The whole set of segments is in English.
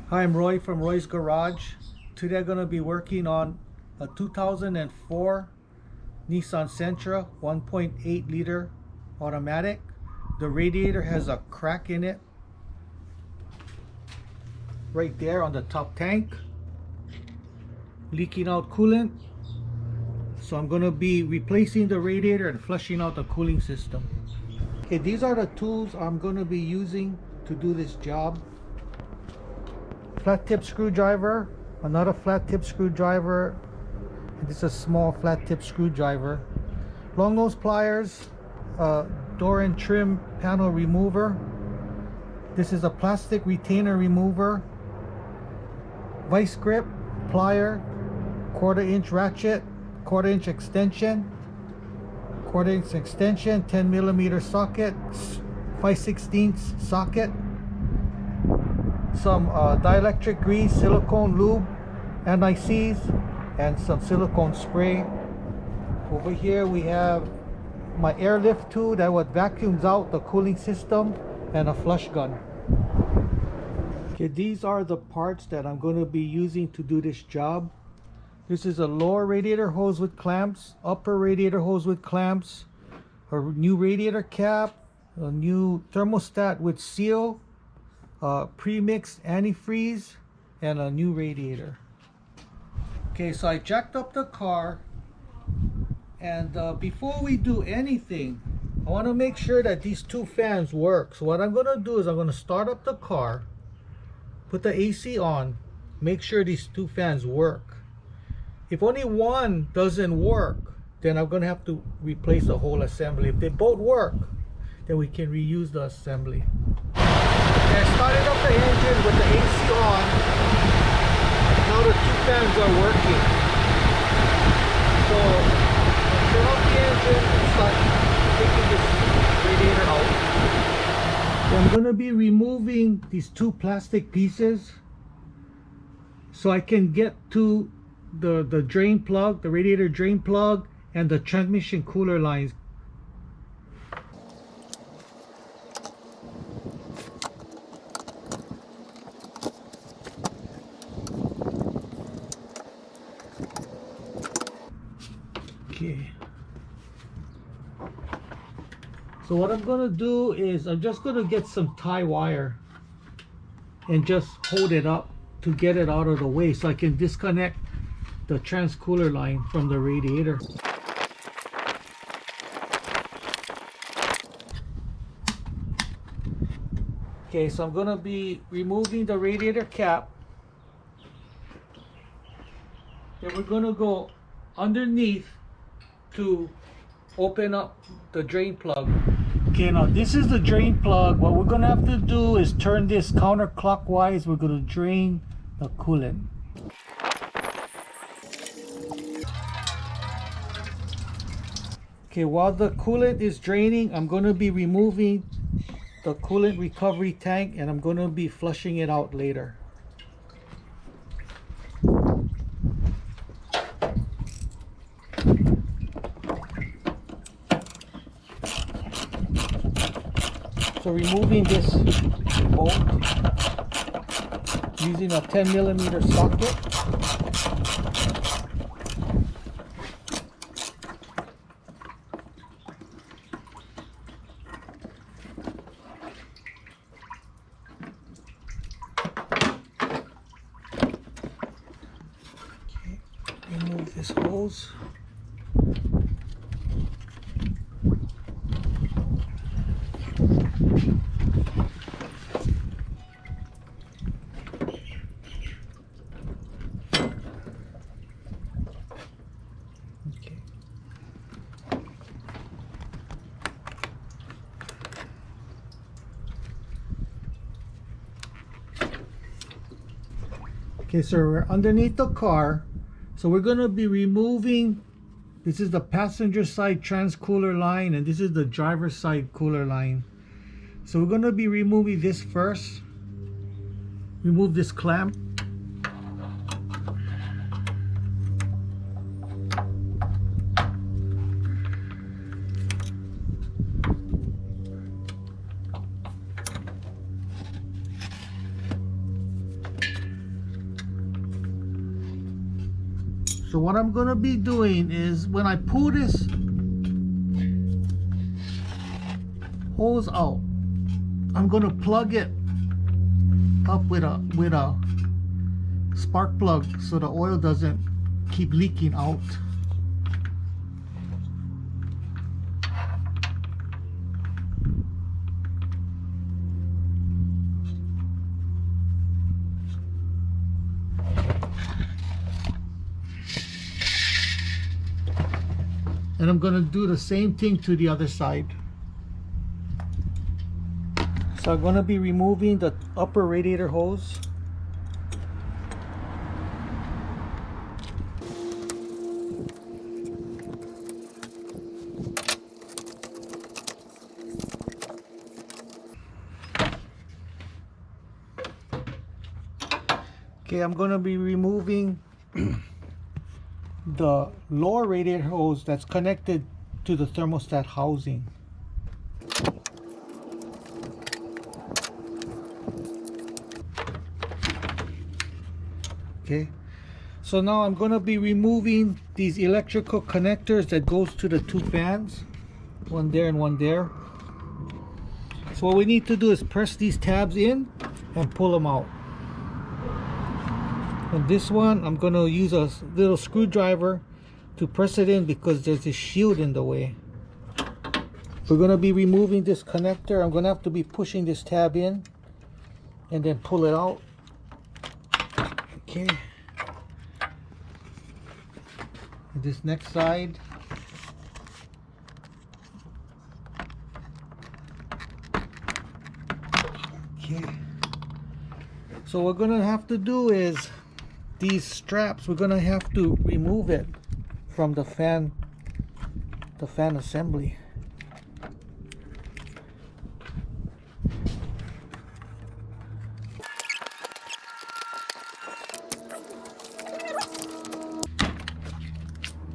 Hi, I'm Roy from Roy's Garage. Today I'm going to be working on a 2004 Nissan Sentra 1.8 liter automatic. The radiator has a crack in it right there on the top tank, leaking out coolant. So I'm going to be replacing the radiator and flushing out the cooling system. Okay, these are the tools I'm going to be using to do this job. Flat tip screwdriver, another flat tip screwdriver, and this is a small flat tip screwdriver. Long nose pliers, door and trim panel remover. This is a plastic retainer remover. Vice grip, plier, 1/4 inch ratchet, 1/4 inch extension, 1/4 inch extension, 10 millimeter socket, 5/16 socket. Some dielectric grease, silicone lube, anti-seize, and some silicone spray. Over here we have my airlift tool that would vacuums out the cooling system, and a flush gun. Okay, these are the parts that I'm going to be using to do this job. This is a lower radiator hose with clamps, upper radiator hose with clamps, a new radiator cap, a new thermostat with seal, pre-mixed antifreeze, and a new radiator. Okay, so I jacked up the car, and before we do anything, I want to make sure that these two fans work. So what I'm going to do is I'm going to start up the car, put the AC on, make sure these two fans work. If only one doesn't work, then I'm going to have to replace the whole assembly. If they both work, then we can reuse the assembly. I started up the engine with the AC on. Now the two fans are working. So I'll turn off the engine and start taking this radiator out. So I'm going to be removing these two plastic pieces so I can get to the drain plug, the radiator drain plug, and the transmission cooler lines. Okay, so what I'm gonna do is I'm just gonna get some tie wire and just hold it up to get it out of the way so I can disconnect the transcooler line from the radiator. Okay, so I'm gonna be removing the radiator cap. Then we're gonna go underneath to open up the drain plug. Okay, now this is the drain plug. What we're gonna have to do is turn this counterclockwise. We're gonna drain the coolant. Okay, while the coolant is draining, I'm gonna be removing the coolant recovery tank, and I'm gonna be flushing it out later. So removing this bolt using a 10 millimeter socket. Okay, remove this hose. Okay, so we're underneath the car. So we're going to be removing, this is the passenger side transcooler line, and this is the driver side cooler line. So we're going to be removing this first. Remove this clamp. So what I'm gonna be doing is when I pull this hose out, I'm gonna plug it up with a spark plug so the oil doesn't keep leaking out. And I'm gonna do the same thing to the other side. So I'm gonna be removing the upper radiator hose. Okay, I'm gonna be removing the lower radiator hose that's connected to the thermostat housing. Okay, so now I'm going to be removing these electrical connectors that goes to the two fans, one there and one there. So what we need to do is press these tabs in and pull them out. And this one I'm going to use a little screwdriver to press it in because there's a shield in the way. We're going to be removing this connector. I'm going to have to be pushing this tab in and then pull it out. Okay. This next side. Okay. So what we're going to have to do is these straps, we're going to have to remove it from the fan assembly.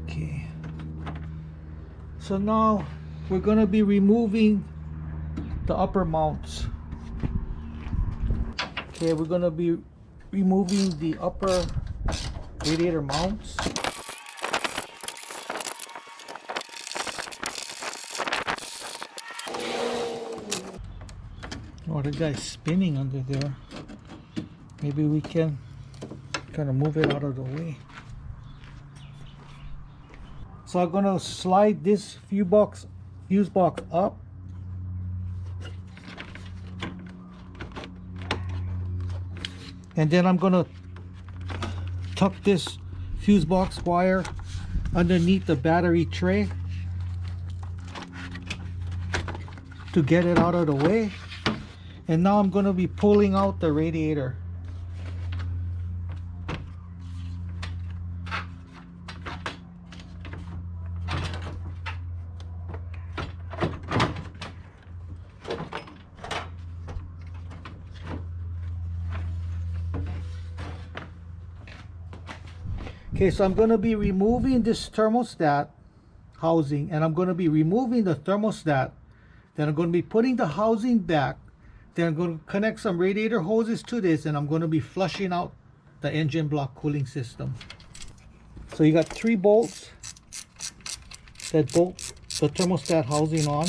Okay. So now we're going to be removing the upper mounts. Okay, we're going to be removing the upper radiator mounts. Oh, the guy's spinning under there. Maybe we can kind of move it out of the way. So I'm going to slide this fuse box up. And then I'm going to tuck this fuse box wire underneath the battery tray to get it out of the way. And now I'm going to be pulling out the radiator. Okay, so I'm going to be removing this thermostat housing, and I'm going to be removing the thermostat. Then I'm going to be putting the housing back. Then I'm going to connect some radiator hoses to this, and I'm going to be flushing out the engine block cooling system. So you got 3 bolts that bolt the thermostat housing on.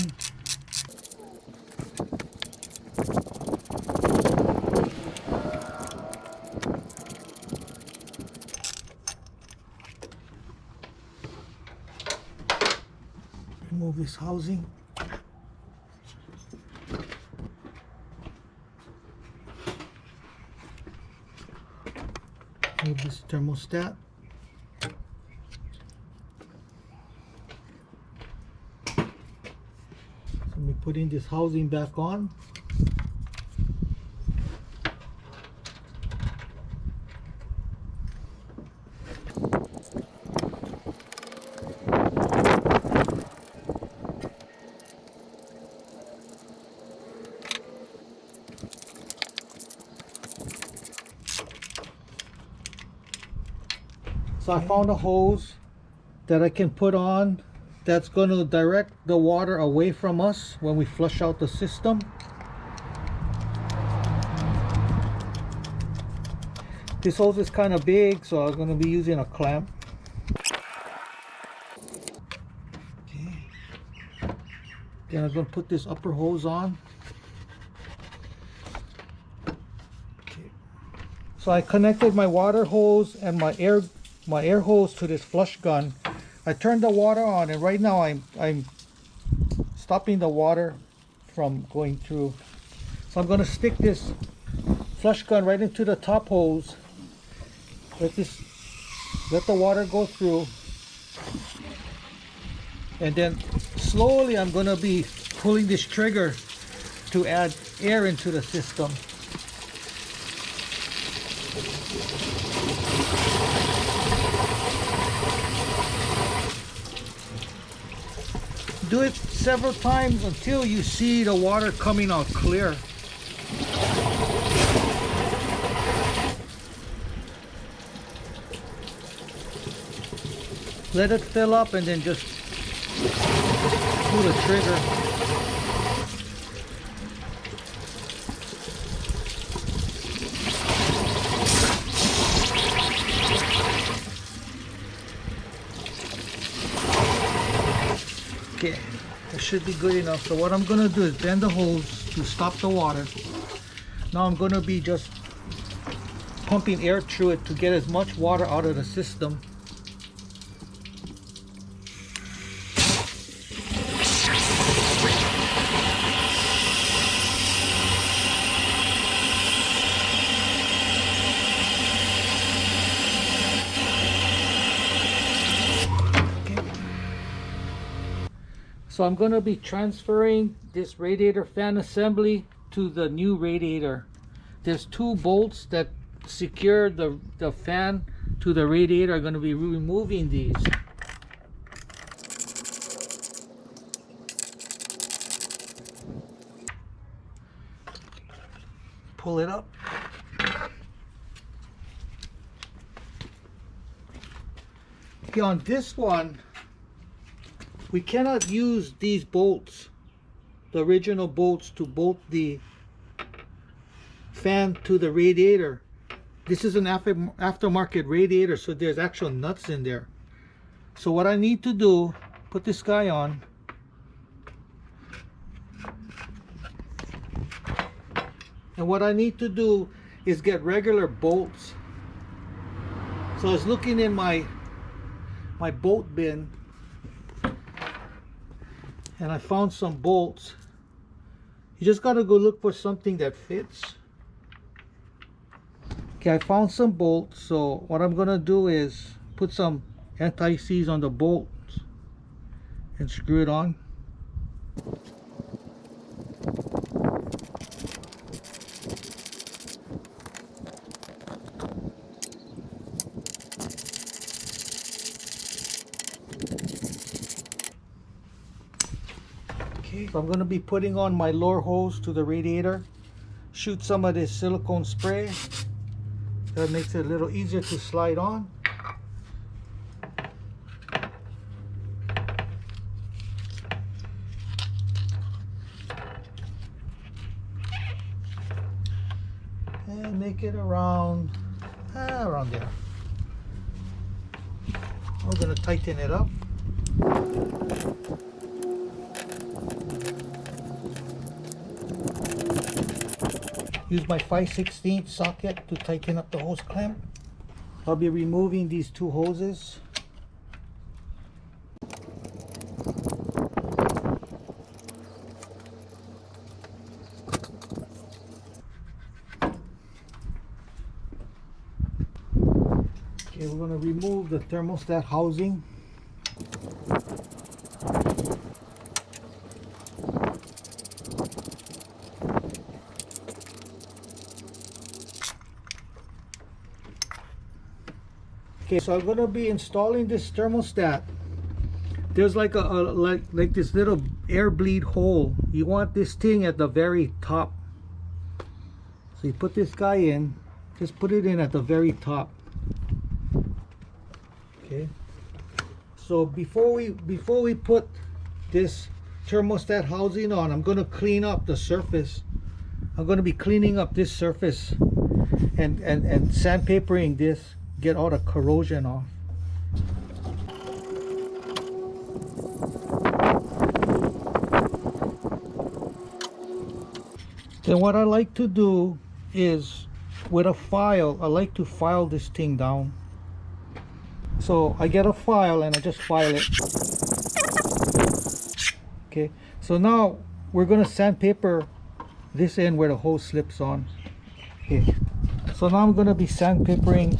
Remove this housing. Remove this thermostat. So let me put in this housing back on. So I found a hose that I can put on that's going to direct the water away from us when we flush out the system. This hose is kind of big, so I'm going to be using a clamp. Then I'm going to put this upper hose on. Okay. So I connected my water hose and my air hose to this flush gun. I turned the water on, and right now I'm stopping the water from going through. So I'm going to stick this flush gun right into the top hose. Let the water go through, and then slowly I'm going to be pulling this trigger to add air into the system. Do it several times until you see the water coming out clear. Let it fill up and then just pull the trigger. Okay, that should be good enough. So what I'm going to do is bend the hose to stop the water. Now I'm going to be just pumping air through it to get as much water out of the system. So I'm going to be transferring this radiator fan assembly to the new radiator. There's two bolts that secure the fan to the radiator. I'm going to be removing these. Pull it up. Okay, on this one, we cannot use these bolts, the original bolts, to bolt the fan to the radiator. This is an aftermarket radiator, so there's actual nuts in there. So what I need to do, put this guy on. And what I need to do is get regular bolts. So I was looking in my bolt bin, and I found some bolts. You just gotta go look for something that fits. Okay, I found some bolts. So what I'm gonna do is put some anti-seize on the bolts and screw it on. So I'm going to be putting on my lower hose to the radiator, shoot some of this silicone spray. That makes it a little easier to slide on. And make it around there. We're going to tighten it up. Use my 5/16 socket to tighten up the hose clamp. I'll be removing these two hoses. Okay, we're going to remove the thermostat housing. Okay, so I'm going to be installing this thermostat. There's like like this little air bleed hole. You want this thing at the very top. So you put this guy in, just put it in at the very top. Okay. So before we put this thermostat housing on, I'm going to clean up the surface. I'm going to be cleaning up this surface and sandpapering this, get all the corrosion off. Then what I like to do is with a file, I like to file this thing down. So I get a file and I just file it. Okay, so now we're gonna sandpaper this end where the hose slips on. Okay, so now I'm gonna be sandpapering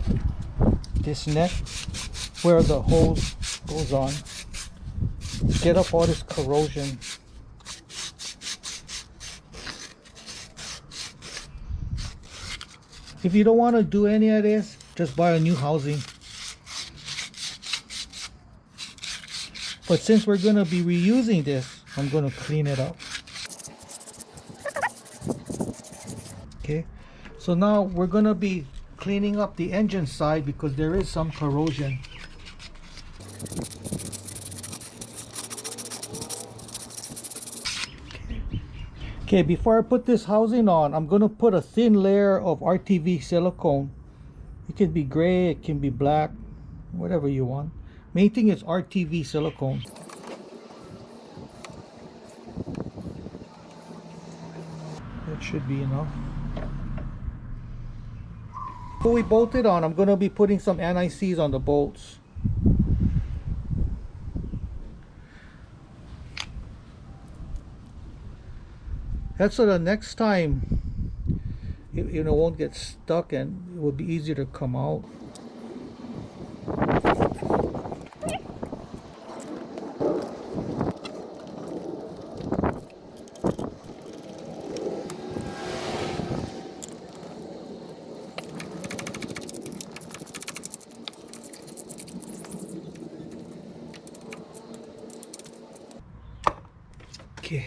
this neck where the hose goes on. Get up all this corrosion. If you don't want to do any of this, just buy a new housing. But since we're going to be reusing this, I'm going to clean it up. Okay, so now we're going to be cleaning up the engine side because there is some corrosion. Okay, before I put this housing on, I'm going to put a thin layer of RTV silicone. It can be gray, it can be black, whatever you want. Main thing is RTV silicone. That should be enough. Before we bolt it on, I'm going to be putting some anti-seize on the bolts. That's so the next time it won't get stuck and it will be easier to come out. Okay,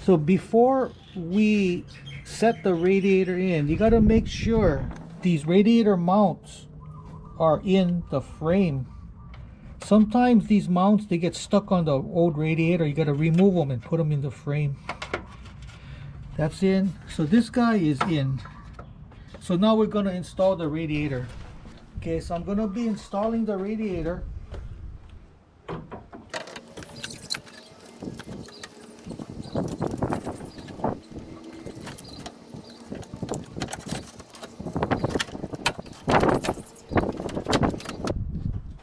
so before we set the radiator in, you got to make sure these radiator mounts are in the frame. Sometimes these mounts, they get stuck on the old radiator. You got to remove them and put them in the frame. That's in. So this guy is in. So now we're going to install the radiator. Okay, so I'm going to be installing the radiator.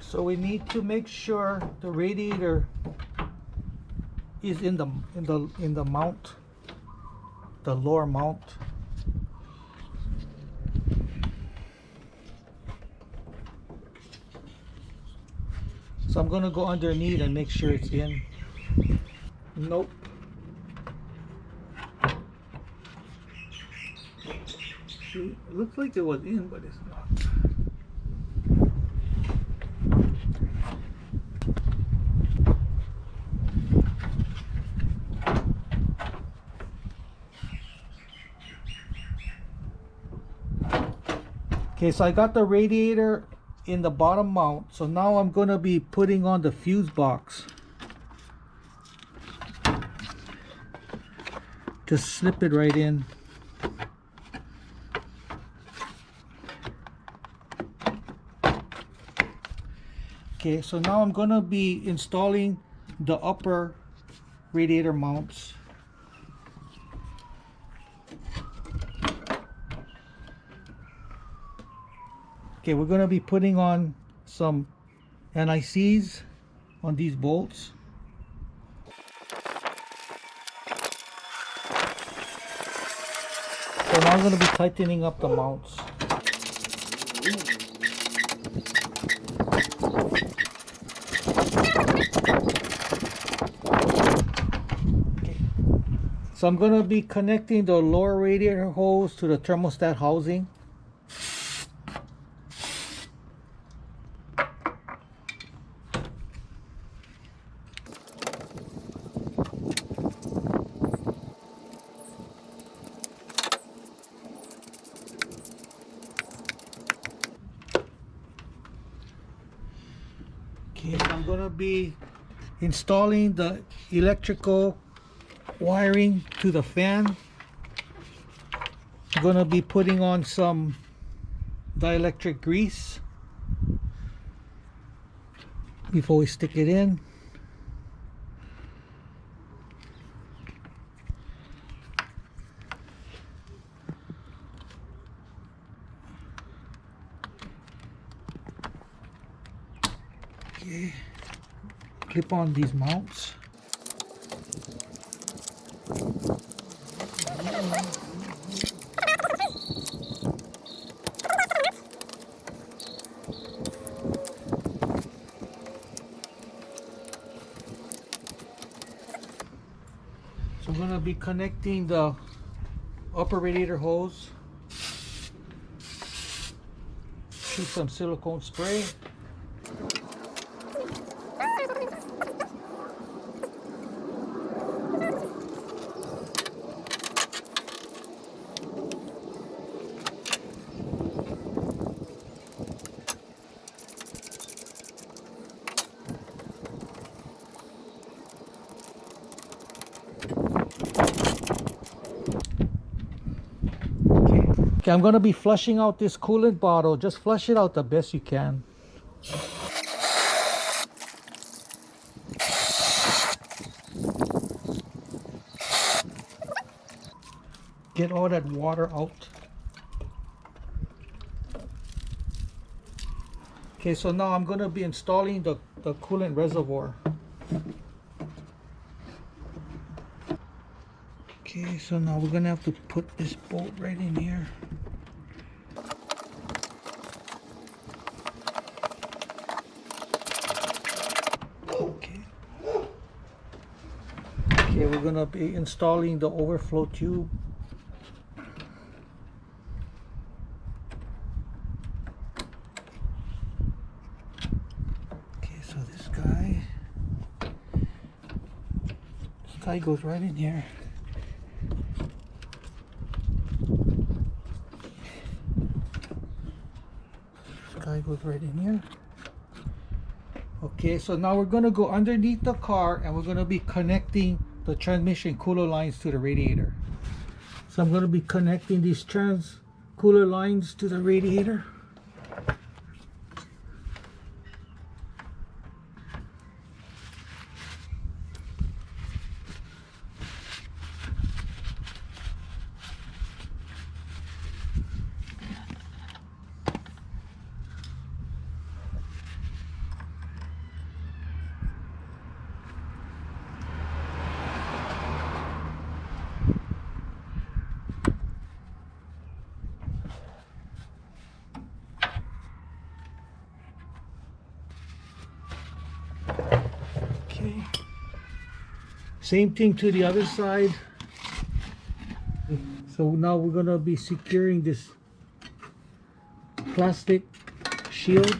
So we need to make sure the radiator is in the mount, the lower mount. So I'm going to go underneath and make sure it's in. Nope. See, it looks like it was in, but it's not. Okay, so I got the radiator in the bottom mount. So now I'm going to be putting on the fuse box. Just slip it right in. Okay, so now I'm going to be installing the upper radiator mounts. Okay, we're going to be putting on some NICs on these bolts. So now I'm going to be tightening up the mounts. Okay. So I'm going to be connecting the lower radiator hose to the thermostat housing. Okay, so I'm going to be installing the electrical wiring to the fan. I'm going to be putting on some dielectric grease before we stick it in. Okay, clip on these mounts. So I'm going to be connecting the upper radiator hose. Shoot some silicone spray. Okay, I'm going to be flushing out this coolant bottle. Just flush it out the best you can. Get all that water out. Okay, so now I'm going to be installing the coolant reservoir. Okay, so now we're going to have to put this bolt right in here. Okay. Okay, we're going to be installing the overflow tube. Goes right in here. This guy goes right in here. Okay, so now we're going to go underneath the car and we're going to be connecting the transmission cooler lines to the radiator. So I'm going to be connecting these cooler lines to the radiator. Okay. Same thing to the other side. So now we're going to be securing this plastic shield.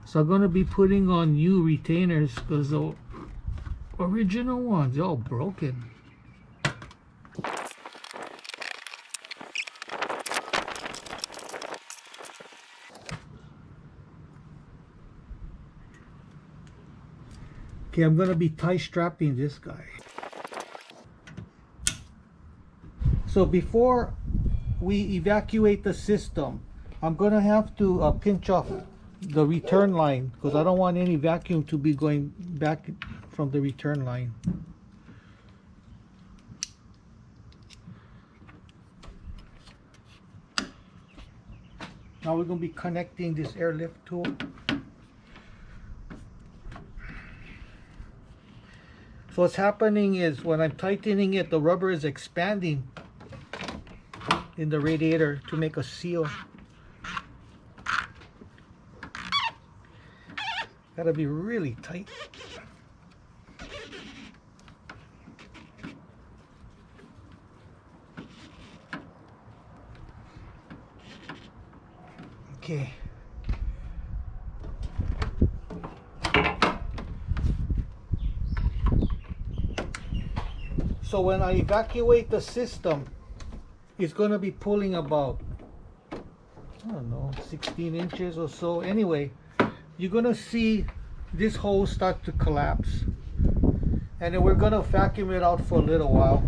So I'm going to be putting on new retainers because the original ones are all broken. Okay, I'm going to be tie strapping this guy. So before we evacuate the system, I'm going to have to pinch off the return line because I don't want any vacuum to be going back from the return line. Now we're going to be connecting this airlift tool. So what's happening is when I'm tightening it, the rubber is expanding in the radiator to make a seal. Gotta be really tight. Okay. So when I evacuate the system, it's going to be pulling about, I don't know, 16 inches or so. Anyway, you're going to see this hose start to collapse. And then we're going to vacuum it out for a little while.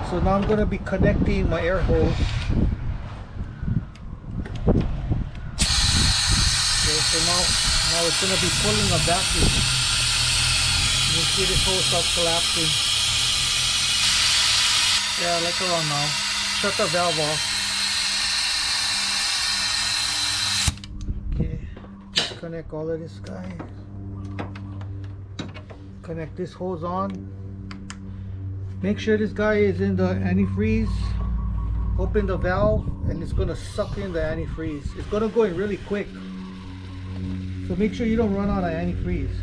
So now I'm going to be connecting my air hose. Okay, so now Now it's going to be pulling a vacuum. You see this hose start collapsing. Yeah, like around now. Shut the valve off. Okay, disconnect all of this guy. Connect this hose on. Make sure this guy is in the antifreeze. Open the valve and it's going to suck in the antifreeze. It's going to go in really quick. So make sure you don't run out of antifreeze.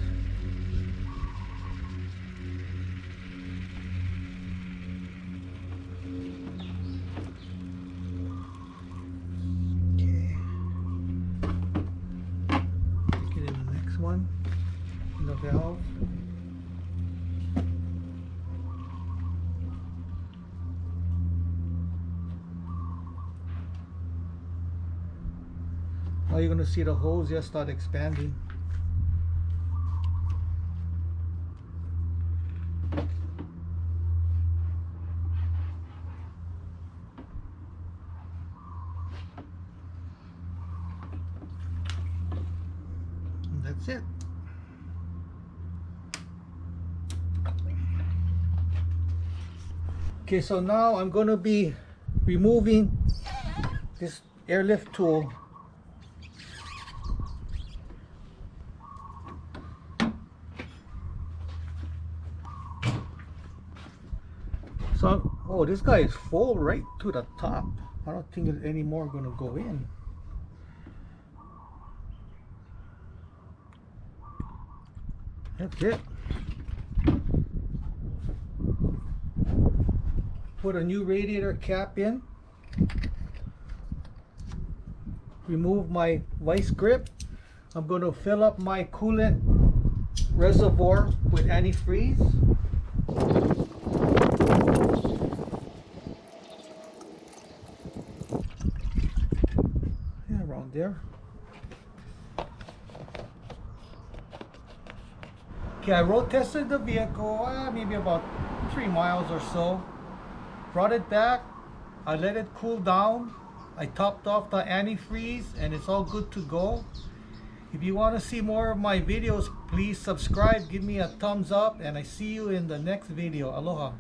Okay. Take it in the next one. In the valve. Now you're going to see the hose just start expanding. And that's it. Okay, so now I'm going to be removing this airlift tool. So, oh, this guy is full right to the top. I don't think there's any more going to go in. That's it. Put a new radiator cap in. Remove my vice grip. I'm going to fill up my coolant reservoir with antifreeze. There. Okay, I road tested the vehicle maybe about 3 miles or so. Brought it back. I let it cool down. I topped off the antifreeze and it's all good to go. If you want to see more of my videos, please subscribe, give me a thumbs up, and I see you in the next video. Aloha.